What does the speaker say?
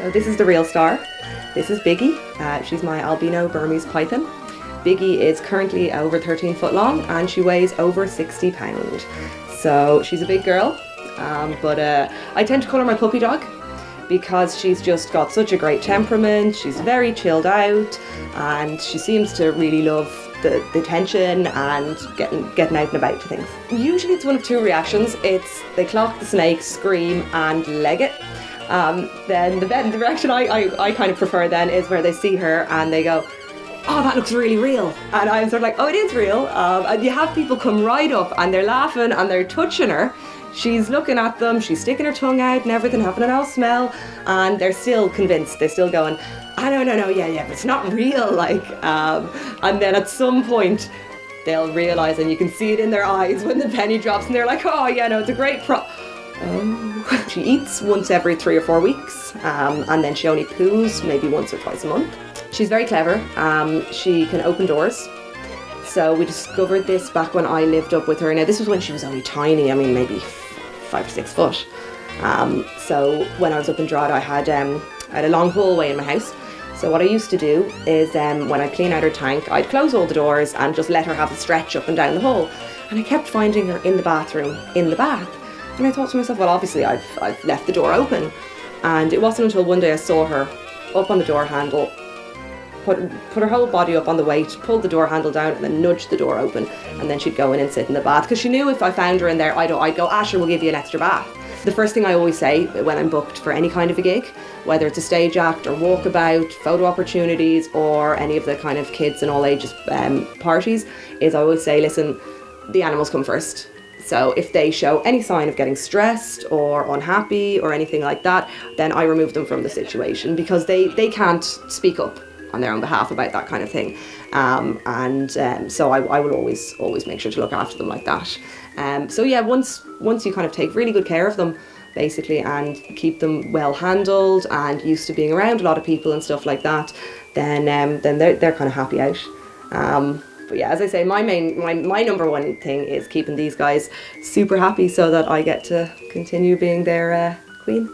So this is the real star. This is Biggie. She's my albino Burmese python. Biggie is currently over 13 foot long and she weighs over 60 pounds. So she's a big girl, but I tend to call her my puppy dog because she's just got such a great temperament. She's very chilled out and she seems to really love the attention and getting out and about to things. Usually it's one of two reactions. It's they clock the snake, scream and leg it. Then the reaction I kind of prefer then is where they see her and they go, oh, that looks really real. And I'm sort of like, oh, it is real. And you have people come right up and they're laughing and they're touching her. She's looking at them, she's sticking her tongue out and everything, having an old smell, and they're still convinced, they're still going, oh, no, yeah, but it's not real, like, and then at some point, they'll realise, and you can see it in their eyes when the penny drops, and they're like, oh, yeah, no, it's a great Oh. She eats once every 3 or 4 weeks, and then she only poos maybe once or twice a month. She's very clever, she can open doors. So we discovered this back when I lived up with her. Now this was when she was only tiny, I mean maybe 5 or 6 foot. So when I was up in Drogheda I had a long hallway in my house. So what I used to do is when I'd clean out her tank, I'd close all the doors and just let her have a stretch up and down the hall. And I kept finding her in the bathroom, in the bath. And I thought to myself, well obviously I've left the door open. And it wasn't until one day I saw her up on the door handle, put her whole body up on the weight, pulled the door handle down and then nudged the door open, and then she'd go in and sit in the bath because she knew if I found her in there I'd go, Asher, we'll give you an extra bath. The first thing I always say when I'm booked for any kind of a gig, whether it's a stage act or walkabout, photo opportunities or any of the kind of kids and all ages parties, is I always say, listen, the animals come first. So if they show any sign of getting stressed or unhappy or anything like that, then I remove them from the situation because they can't speak up on their own behalf about that kind of thing. So I will always make sure to look after them like that. So yeah, once you kind of take really good care of them, basically, and keep them well handled and used to being around a lot of people and stuff like that, then they're kind of happy out. But yeah, as I say, my number one thing is keeping these guys super happy so that I get to continue being their queen.